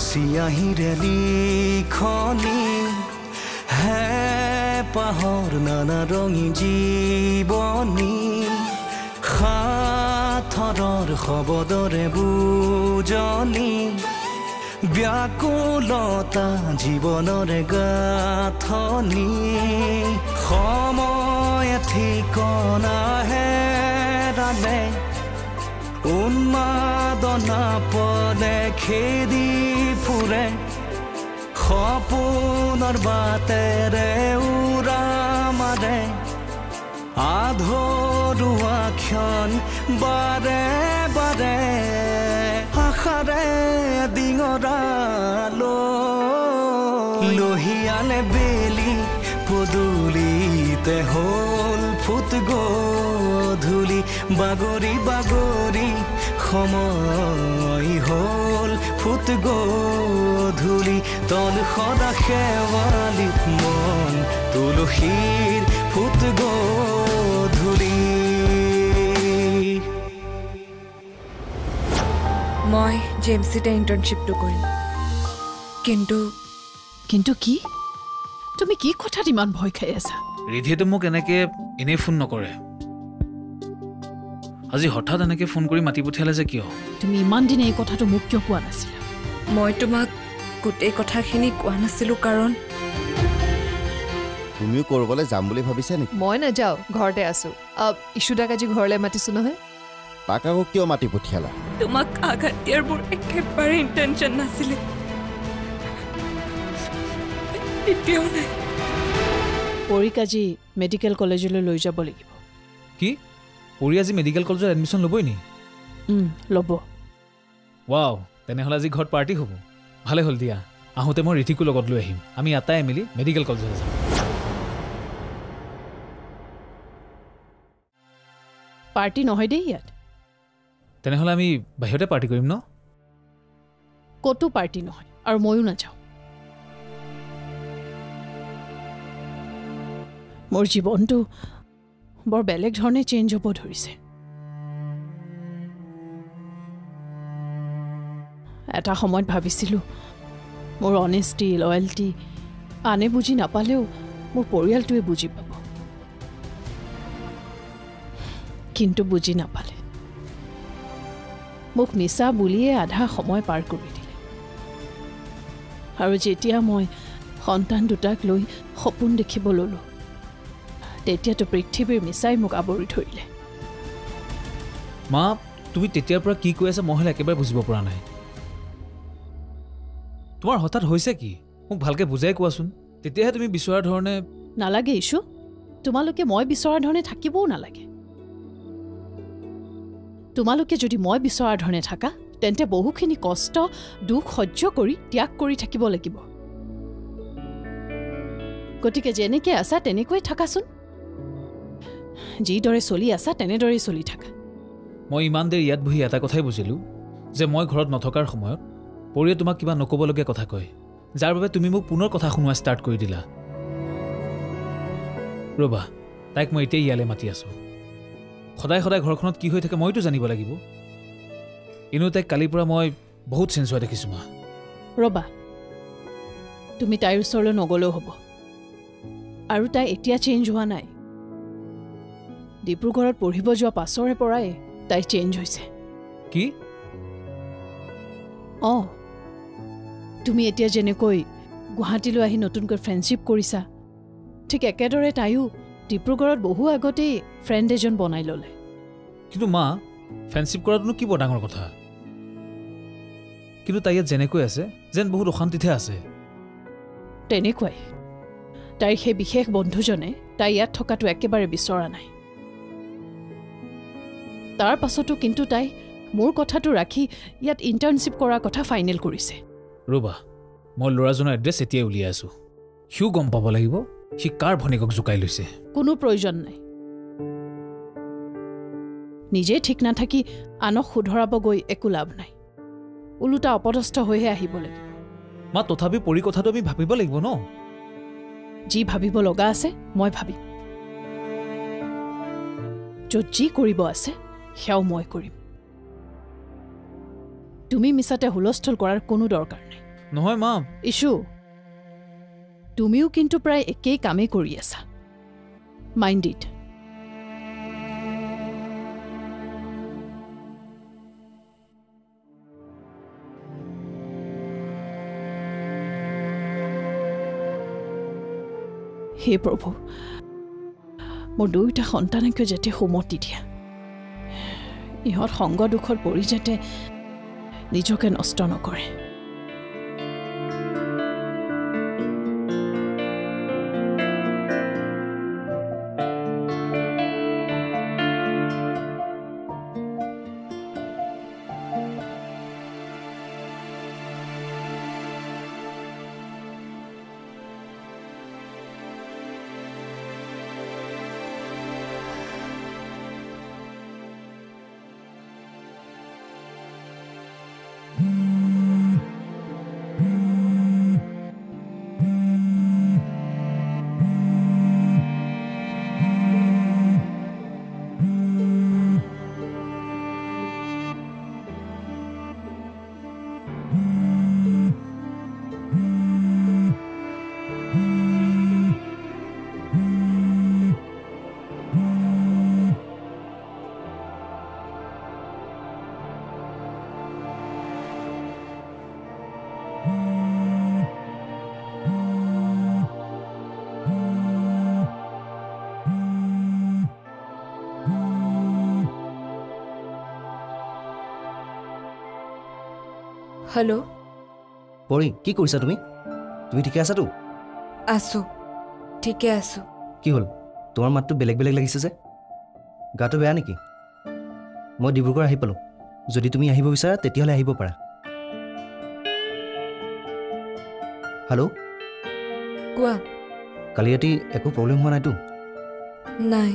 চিয়াহীৰে লিখনি হে পাহৰ নানা ৰঙী জীৱনী সাথৰৰ শব্দৰে বুজনি ব্যাকুলতা জীৱনৰে গাঁথনি সময় ঠিকনা হেৰালে উন্মাদনা পদে খেদি ফুৰে সপোনৰ বাটেৰে উৰা মাৰে আধৰুৱা ক্ষণ বাৰে বাৰে আশাৰে ডিঙৰালো লহিয়ালে বেলি পদূলিতে হ'ল ফুট গধূলি বাগৰি বাগৰি সময় হ'ল ফুট গধূলি তল সদা শেৱালিত মন তুলসীৰ ফুট গধূলি মই জেমচিতে ইণ্টাৰ্ণশ্বিপটো কৰিম কিন্তু কি তুমি কি কথাত ইমান ভয় খাই আছা ৰিধিয়েতো মোক এনেকে এনেই ফোন নকৰে আজি হঠাৎ এনেকে ফোন কৰি মাতি পঠিয়ালে যে কিয় তুমি ইমান দিনে এই কথাটো মোক কিয় কোৱা নাছিলা মই তোমাক গোটেই কথাখিনি কোৱা নাছিলোঁ কাৰণ তুমিও কৰবলৈ যাম বুলি ভাবিছা নেকি মই নাযাওঁ ঘৰতে আছোঁ ইছুদাক আজি ঘৰলৈ মাতিছোঁ নহয় তাক আকৌ কিয় মাতি পঠিয়ালা তোমাক আঘাত দিয়াৰ মোৰ একেবাৰে ইণ্টেনশ্যন নাছিলে এতিয়াও নাই পৰীক আজি মেডিকেল কলেজলৈ লৈ যাব লাগিব কি পৰী আজি মেডিকেল কলেজত এডমিশ্যন ল'বই নি ল'ব ৱাও তেনেহ'লে আজি ঘৰত পাৰ্টি হ'ব ভালে হ'ল দিয়া আহোঁতে মই ৰিধিকো লগত লৈ আহিম আমি আটাই মিলি মেডিকেল কলেজলৈ যাম পাৰ্টি নহয় দেই ইয়াত তেনেহ'লে আমি বাহিৰতে পাৰ্টি কৰিম ন ক'তো পাৰ্টি নহয় আৰু ময়ো নাযাওঁ মোৰ জীৱনটো বৰ বেলেগ ধৰণে চেঞ্জ হ'ব ধৰিছে এটা সময়ত ভাবিছিলোঁ মোৰ অনেষ্টি লয়েলটি আনে বুজি নাপালেও মোৰ পৰিয়ালটোৱে বুজি পাব কিন্তু বুজি নাপালে মোক মিছা বুলিয়ে আধা সময় পাৰ কৰি দিলে আৰু যেতিয়া মই সন্তান দুটাক লৈ সপোন দেখিব ল'লোঁ তেতিয়াতো পৃথিৱীৰ মিছাই মোক আৱৰি ধৰিলে মা তুমি তেতিয়াৰ পৰা কি কৈ আছা মই হ'লে একেবাৰে বুজিব পৰা নাই তোমাৰ হঠাৎ হৈছে কি মোক ভালকৈ বুজাই কোৱাচোন তেতিয়াহে তুমি বিচৰা ধৰণে নালাগে ইছু তোমালোকে মই বিচৰা ধৰণে থাকিবও নালাগে তোমালোকে যদি মই বিচৰা ধৰণে থাকা তেন্তে বহুখিনি কষ্ট দুখ সহ্য কৰি ত্যাগ কৰি থাকিব লাগিব গতিকে যেনেকৈ আছা তেনেকৈ থাকাচোন যিদৰে চলি আছা তেনেদৰেই চলি থাকা মই ইমান দেৰি ইয়াত বহি এটা কথাই বুজিলোঁ যে মই ঘৰত নথকাৰ সময়ত পৰিয়ে তোমাক কিবা নক'বলগীয়া কথা কয় যাৰ বাবে তুমি মোক পুনৰ কথা শুনোৱা ষ্টাৰ্ট কৰি দিলা ৰ'বা তাইক মই এতিয়া ইয়ালৈ মাতি আছোঁ সদায় সদায় ঘৰখনত কি হৈ থাকে মইতো জানিব লাগিব এনেও তাইক কালিৰ পৰা মই বহুত চেঞ্জ হোৱা দেখিছোঁ মা ৰ'বা তুমি তাইৰ ওচৰলৈ নগ'লেও হ'ব আৰু তাই এতিয়া চেঞ্জ হোৱা নাই ডিব্ৰুগড়ত পঢ়িব যোৱা পাছৰে পৰাই তাই চেঞ্জ হৈছে কি অঁ তুমি এতিয়া যেনেকৈ গুৱাহাটীলৈ আহি নতুনকৈ ফ্ৰেণ্ডশ্বিপ কৰিছা ঠিক একেদৰে তাইও ডিব্ৰুগড়ত বহু আগতেই ফ্ৰেণ্ড এজন বনাই ল'লে কিন্তু মা ফ্ৰেণ্ডশ্বিপ কৰাটোনো কি বৰ ডাঙৰ কথা কিন্তু তাই ইয়াত যেনেকৈ আছে যেন বহুত অশান্তিতহে আছে তেনেকুৱাই তাইৰ সেই বিশেষ বন্ধুজনে তাই ইয়াত থকাটো একেবাৰে বিচৰা নাই তাৰ পাছতো কিন্তু তাই মোৰ কথাটো ৰাখি ইয়াত ইণ্টাৰ্ণশ্বিপ কৰাৰ কথা ফাইনেল কৰিছে ৰ'বা মই ল'ৰাজনৰ এড্ৰেছ এতিয়াই উলিয়াই আছোঁ সিও গম পাব লাগিব সি কাৰ ভনীকক জোকাই লৈছে কোনো প্ৰয়োজন নাই নিজে ঠিক নাথাকি আনক শুধৰাব গৈ একো লাভ নাই ওলোটা অপদস্থ হৈহে আহিব লাগিব মা তথাপি পৰি কথাটো আমি ভাবিব লাগিব ন যি ভাবিব লগা আছে মই ভাবিম য'ত যি কৰিব আছে সেয়াও মই কৰিম তুমি মিছাতে হুলস্থুল কৰাৰ কোনো দৰকাৰ নাই নহয় মা ইছু তুমিও কিন্তু প্ৰায় একেই কামেই কৰি আছা মাইণ্ড ইট হে প্ৰভু মোৰ দুয়োটা সন্তানকে যাতে সুমতি দিয়া ইহঁত সংগ দুখত পৰি যাতে নিজকে নষ্ট নকৰে হেল্ল' পৰি কি কৰিছা তুমি তুমি ঠিকে আছাতো আছোঁ ঠিকে আছোঁ কি হ'ল তোমাৰ মাতটো বেলেগ বেলেগ লাগিছে যে গাটো বেয়া নেকি মই ডিব্ৰুগড় আহি পালোঁ যদি তুমি আহিব বিচাৰা তেতিয়াহ'লে আহিব পাৰা হেল্ল' কোৱা কালি ৰাতি একো প্ৰব্লেম হোৱা নাইতো নাই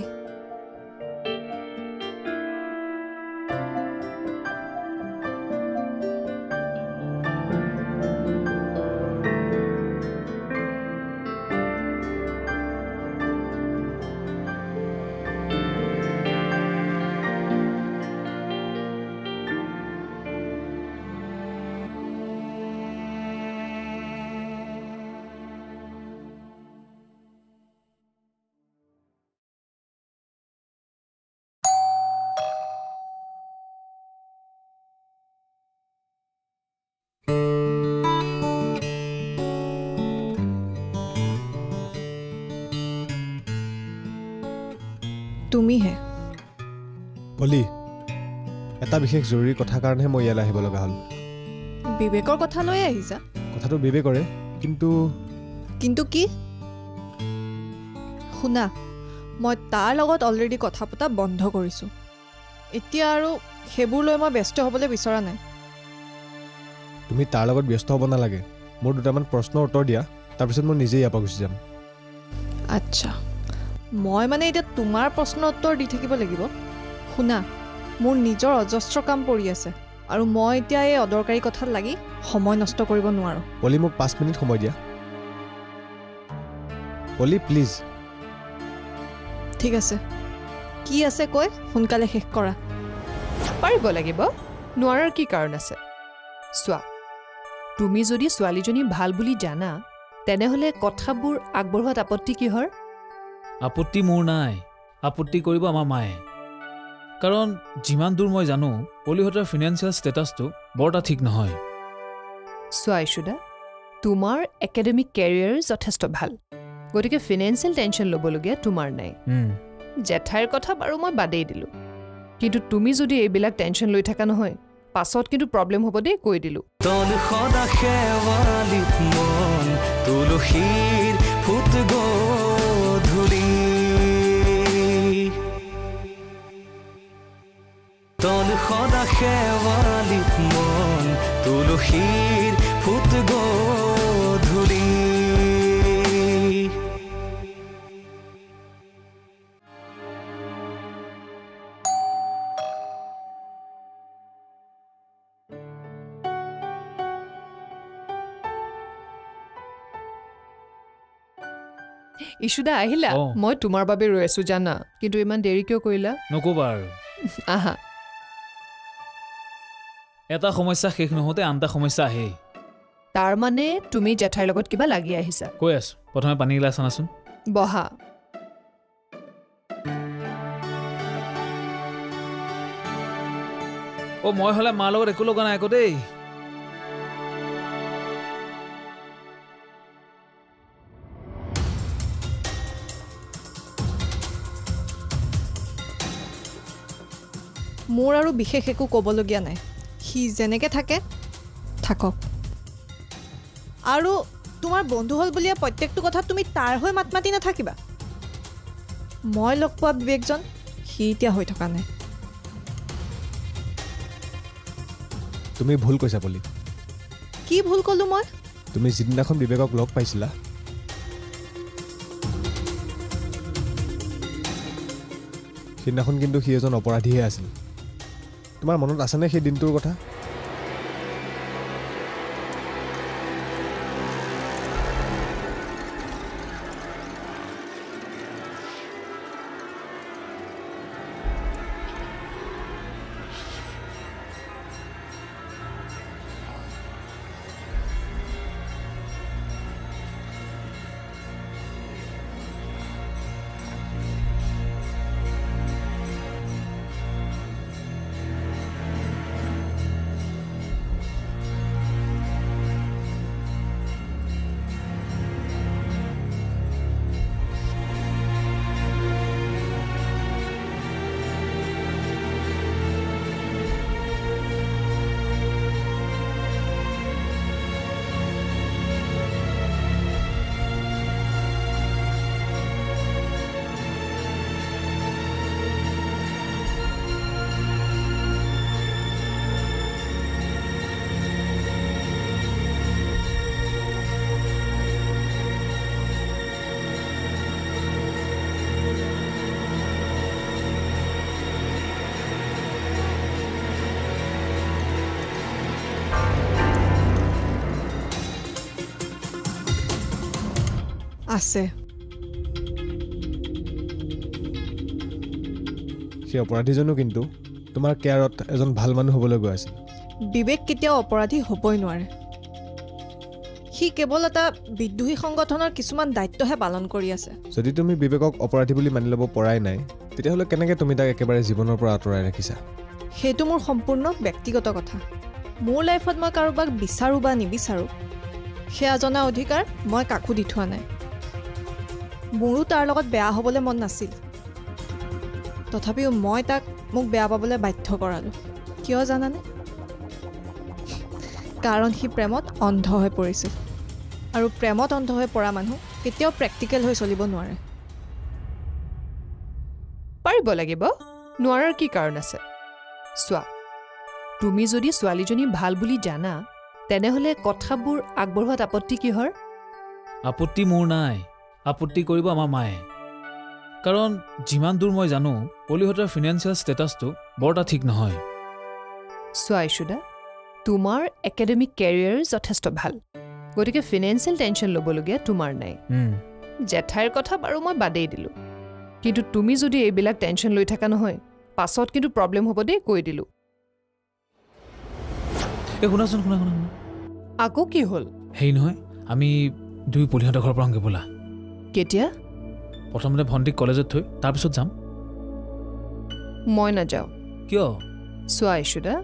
তুমিহে বলি এটা বিশেষ জৰুৰী কথাৰ কাৰণেহে মই ইয়ালৈ আহিব লগা হ'ল বিবেকৰ কথা লৈ আহিছা কথাটো বিবেকৰে কিন্তু কিন্তু কি শুনা মই তাৰ লগত অলৰেডি কথা পতা বন্ধ কৰিছোঁ এতিয়া আৰু সেইবোৰ লৈ মই ব্যস্ত হ'বলৈ বিচৰা নাই তুমি তাৰ লগত ব্যস্ত হ'ব নালাগে মোৰ দুটামান প্ৰশ্নৰ উত্তৰ দিয়া তাৰপিছত মই নিজেই ইয়াৰ পৰা গুচি যাম আচ্ছা মই মানে এতিয়া তোমাৰ প্ৰশ্নৰ উত্তৰ দি থাকিব লাগিব শুনা মোৰ নিজৰ অজস্ৰ কাম পৰি আছে আৰু মই এতিয়া এই অদৰকাৰী কথাত লাগি সময় নষ্ট কৰিব নোৱাৰোঁ বলি মোক 5 মিনিট সময় দিয়া বলি প্লিজ ঠিক আছে কি আছে কৈ সোনকালে শেষ কৰা পাৰিব লাগিব নোৱাৰাৰ কি কাৰণ আছে চোৱা তুমি যদি ছোৱালীজনী ভাল বুলি জানা তেনেহ'লে কথাবোৰ আগবঢ়োৱাত আপত্তি কিহৰ আপত্তি মোৰ নাই আপত্তি কৰিব আমাৰ মায়ে কাৰণ যিমান দূৰ মই জানো পলিহঁতৰ ফিনেন্সিয়েল ষ্টেটাছটো বৰ এটা ঠিক নহয় চোৱা ইছুদা তোমাৰ একাডেমিক কেৰিয়াৰ যথেষ্ট ভাল গতিকে ফিনেন্সিয়েল টেনশ্যন ল'বলগীয়া তোমাৰ নাই জেঠাইৰ কথা বাৰু মই বাদেই দিলোঁ কিন্তু তুমি যদি এইবিলাক টেনশ্যন লৈ থকা নহয় পাছত কিন্তু প্ৰব্লেম হ'ব দেই কৈ দিলোঁ তল সদা শেৱালিত মন তুলসীৰ ফুট গধূলি তল সদা শেৱালিত মন তুলসীৰ ফুট গধূলি ইছুদা আহিলা মই তোমাৰ বাবে ৰৈ আছোঁ জানা কিন্তু ইমান দেৰি কিয় কৰিলা নক'বা আৰু আহা এটা সমস্যা শেষ নহওঁতে আন এটা সমস্যা আহেই তাৰ মানে তুমি জেঠাইৰ লগত কিবা লাগি আহিছা কৈ আছো প্ৰথমে পানী গিলাচ আনাচোন বহা মই হলে মাৰ লগত একো লগা নাই আকৌ দেই মোৰ আৰু বিশেষ একো ক'বলগীয়া নাই সি যেনেকৈ থাকে থাকক আৰু তোমাৰ বন্ধু হ'ল বুলিয়ে প্ৰত্যেকটো কথা তুমি তাৰ হৈ মাত মাতি নাথাকিবা মই লগ পোৱা বিবেকজন সি এতিয়া হৈ থকা নাই তুমি ভুল কৈছা পলি কি ভুল ক'লোঁ মই তুমি যিদিনাখন বিবেকক লগ পাইছিলা সেইদিনাখন কিন্তু সি এজন অপৰাধীহে আছিল তোমাৰ মনত আছেনে সেই দিনটোৰ কথা আছে সেই অপৰাধীজনো কিন্তু তোমাৰ কেয়াৰত এজন ভাল মানুহ হ'বলৈ গৈ আছিল বিবেক কেতিয়াও অপৰাধী হ'বই নোৱাৰে সি কেৱল এটা বিদ্ৰোহী সংগঠনৰ কিছুমান দায়িত্বহে পালন কৰি আছে যদি তুমি বিবেকক অপৰাধী বুলি মানি ল'ব পৰাই নাই তেতিয়াহ'লে কেনেকৈ তুমি তাক একেবাৰে জীৱনৰ পৰা আঁতৰাই ৰাখিছা সেইটো মোৰ সম্পূৰ্ণ ব্যক্তিগত কথা মোৰ লাইফত মই কাৰোবাক বিচাৰোঁ বা নিবিচাৰোঁ সেয়া জনা অধিকাৰ মই কাকো দি থোৱা নাই মোৰো তাৰ লগত বেয়া হ'বলৈ মন নাছিল তথাপিও মই তাক মোক বেয়া পাবলৈ বাধ্য কৰালোঁ কিয় জানানে কাৰণ সি প্ৰেমত অন্ধ হৈ পৰিছিল আৰু প্ৰেমত অন্ধ হৈ পৰা মানুহ কেতিয়াও প্ৰেক্টিকেল হৈ চলিব নোৱাৰে পাৰিব লাগিব নোৱাৰাৰ কি কাৰণ আছে চোৱা তুমি যদি ছোৱালীজনী ভাল বুলি জানা তেনেহ'লে কথাবোৰ আগবঢ়োৱাত আপত্তি কিহৰ আপত্তি মোৰ নাই আপত্তি কৰিব আমাৰ মায়ে কাৰণ যিমান দূৰ মই জানো পলিহঁতৰ ফিনেন্সিয়েল ষ্টেটাছটো বৰ এটা ঠিক নহয় চোৱা ইছুদা তোমাৰ একাডেমিক কেৰিয়াৰ যথেষ্ট ভাল গতিকে ফিনেন্সিয়েল টেনশ্যন ল'বলগীয়া তোমাৰ নাই জেঠাইৰ কথা বাৰু মই বাদেই দিলোঁ কিন্তু তুমি যদি এইবিলাক টেনশ্যন লৈ থাকা নহয় পাছত কিন্তু প্ৰব্লেম হ'ব দেই কৈ দিলোঁ শুনাচোন শুনা শুনা আকৌ কি হ'ল হেৰি নহয় আমি দুই পলিহঁতৰ ঘৰৰ পৰা আহোঁগৈ ব'লা কেতিয়া প্ৰথমতে ভণ্টিক কলেজত থৈ তাৰপিছত যাম মই নাযাওঁ কিয় চোৱা ইছুদা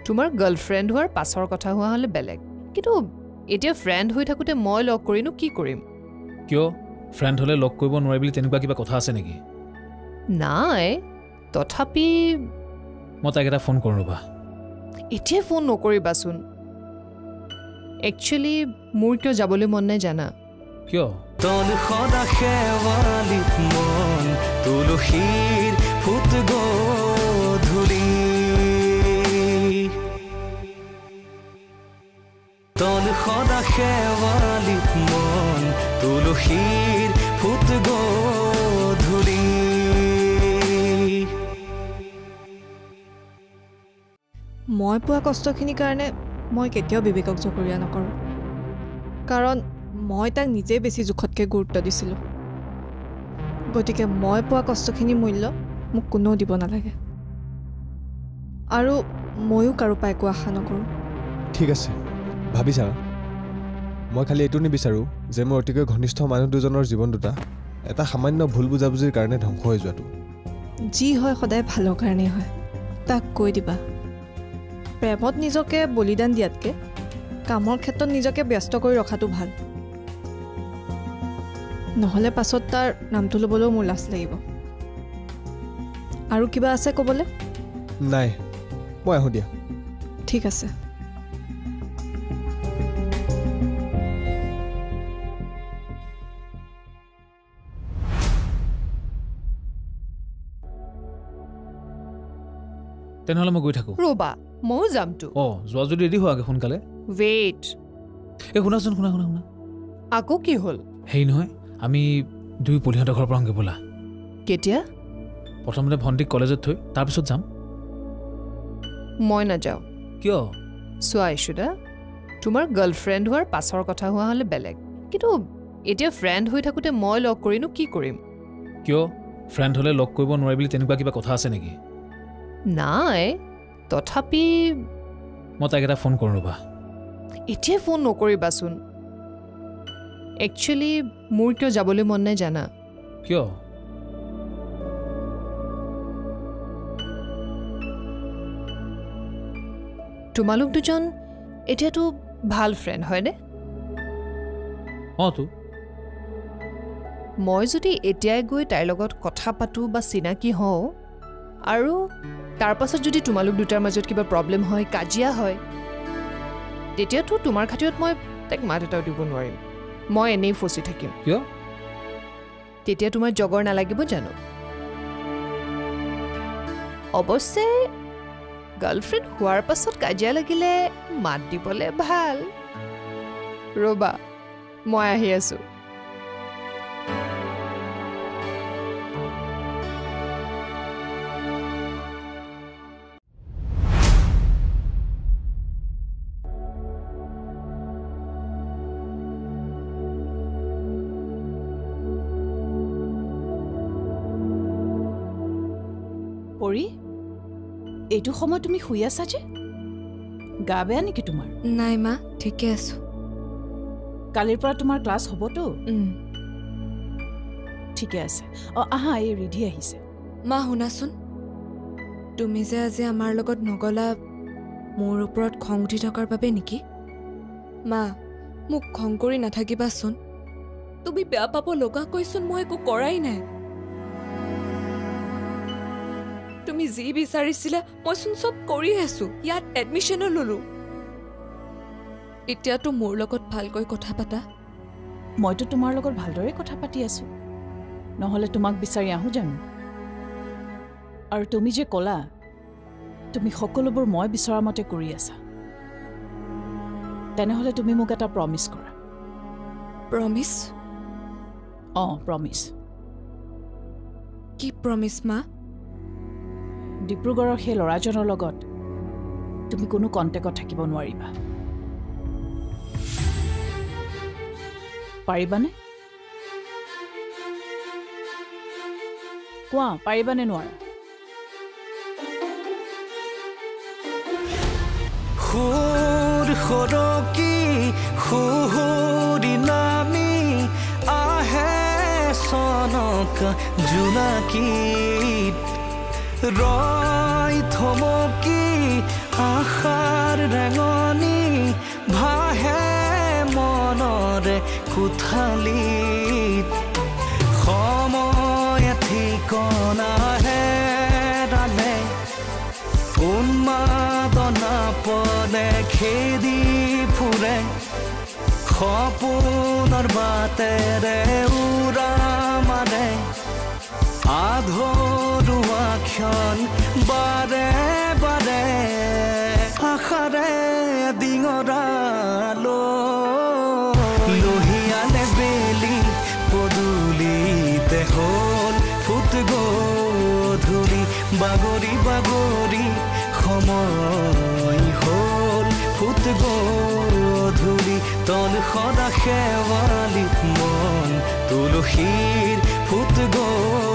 তোমাৰ গাৰ্লফ্ৰেণ্ড হোৱাৰ পাছৰ কথা হোৱা হ'লে বেলেগ কিন্তু এতিয়া ফ্ৰেণ্ড হৈ থাকোঁতে মই লগ কৰিনো কি কৰিম কিয় ফ্ৰেণ্ড হ'লে লগ কৰিব নোৱাৰি বুলি তেনেকুৱা কিবা কথা আছে নেকি নাই তথাপি মই তাইক এটা ফোন কৰোঁ ৰ'বা এতিয়া ফোন নকৰিবাচোন একচুৱেলি মোৰ কিয় যাবলৈ মন নাই জানা কিয় তল সদা শেৱালিত মন তুলসীৰ ফুট গধূলি তল সদা শেৱালিত মন তুলসীৰ ফুট গধূলি মই পোৱা কষ্টখিনিৰ কাৰণে মই কেতিয়াও বিবেকক জগৰীয়া নকৰোঁ কাৰণ মই তাক নিজেই বেছি জোখতকৈ গুৰুত্ব দিছিলোঁ গতিকে মই পোৱা কষ্টখিনিৰ মূল্য মোক কোনেও দিব নালাগে আৰু ময়ো কাৰো পৰা একো আশা নকৰোঁ ঠিক আছে ভাবিছা মই খালি এইটো নিবিচাৰোঁ যে মোৰ অতিকৈ ঘনিষ্ঠ মানুহ দুজনৰ জীৱন দুটা এটা সামান্য ভুল বুজাবুজিৰ কাৰণে ধ্বংস হৈ যোৱাটো যি হয় সদায় ভালৰ কাৰণেই হয় তাক কৈ দিবা প্ৰেমত নিজকে বলিদান দিয়াতকৈ কামৰ ক্ষেত্ৰত নিজকে ব্যস্ত কৰি ৰখাটো ভাল নহ'লে পাছত তাৰ নামটো ল'বলৈও মোৰ লাজ লাগিব আৰু কিবা আছে ক'বলৈ নাই মই আহোঁ দিয়া ঠিক আছে তেনেহ'লে মই গৈ থাকোঁ ৰ'বা ময়ো যামতো যোৱা যদি ৰেডি হোৱাগে সোনকালে ৱেইট শুনাচোন শুনা আকৌ কি হ'ল হেৰি নহয় আমি দুই পলিহঁতৰ ঘৰৰ পৰা আহোঁগৈ ব'লা কেতিয়া প্ৰথমতে ভণ্টিক কলেজত থৈ তাৰপিছত যাম মই নাযাওঁ কিয় চোৱা ইছুদা তোমাৰ গাৰ্লফ্ৰেণ্ড হোৱাৰ পাছৰ কথা হোৱা হ'লে বেলেগ কিন্তু এতিয়া ফ্ৰেণ্ড হৈ থাকোঁতে মই লগ কৰিনো কি কৰিম কিয় ফ্ৰেণ্ড হ'লে লগ কৰিব নোৱাৰি বুলি তেনেকুৱা কিবা কথা আছে নেকি নাই তথাপি মই তাইক এটা ফোন কৰোঁ ৰ'বা এতিয়া ফোন নকৰিবাচোন একচুৱেলি মোৰ কিয় যাবলৈ মন নাই জানা কিয় তোমালোক দুজন এতিয়াতো ভাল ফ্ৰেণ্ড হয়নে তো মই যদি এতিয়াই গৈ তাইৰ লগত কথা পাতোঁ বা চিনাকি হওঁ আৰু তাৰ পাছত যদি তোমালোক দুটাৰ মাজত কিবা প্ৰব্লেম হয় কাজিয়া হয় তেতিয়াতো তোমাৰ খাতিৰত মই তাইক মাত এটাও দিব নোৱাৰিম মই এনেই ফচি থাকিম কিয় তেতিয়া তোমাৰ জগৰ নালাগিব জানো অৱশ্যে গাৰ্লফ্ৰেণ্ড হোৱাৰ পাছত কাজিয়া লাগিলে মাত দিবলৈ ভাল ৰ'বা মই আহি আছোঁ পৰি এইটো সময় তুমি শুই আছা যে গা বেয়া নেকি তোমাৰ নাই মা ঠিকে আছো কালিৰ পৰা তোমাৰ ক্লাছ হ'বতো ঠিকে আছে আহা এই ৰিধি আহিছে মা শুনাচোন তুমি যে আজি আমাৰ লগত নগলা মোৰ ওপৰত খং উঠি থকাৰ বাবে নেকি মা মোক খং কৰি নাথাকিবাচোন তুমি বেয়া পাব লগাকৈচোন মই একো কৰাই নাই তুমি যি বিচাৰিছিলা মইচোন চব কৰি আছো ইয়াত এডমিশ্যনো ললো এতিয়াতো মোৰ লগত ভালকৈ কথা পাতা মইতো তোমাৰ লগত ভালদৰে কথা পাতি আছো নহ'লে তোমাক বিচাৰি আহোঁ জানো আৰু তুমি যে ক'লা তুমি সকলোবোৰ মই বিচৰা মতে কৰি আছা তেনেহ'লে তুমি মোক এটা প্ৰমিছ কৰা প্ৰমিছ প্ৰমিছ কি প্ৰমিছ মা ডিব্ৰুগড়ৰ সেই ল'ৰাজনৰ লগত তুমি কোনো কণ্টেক্টত থাকিব নোৱাৰিবা পাৰিবানে কোৱা পাৰিবানে নোৱাৰা সুৰ সৰকি সুহুৰি নামি আহে চনক জোনাকীত ৰয় থমকি আশাৰ ৰেঙনি ভাহে মনৰে কোঠালিত সময় ঠিকনা হেৰালে উন্মাদনা পদে খেদি ফুৰে সপোনৰ বাটেৰে উৰা মাৰে আধৰুৱা ক্ষণ বাৰে বাৰে আশাৰে ডিঙৰালো লোহিয়ালে বেলি পদূলিতে হ'ল ফুট গধূলি বাগৰি বাগৰি সময় হ'ল ফুট গধূলি তল সদা শেৱালিত মন তুলসীৰ ফুট গধূলি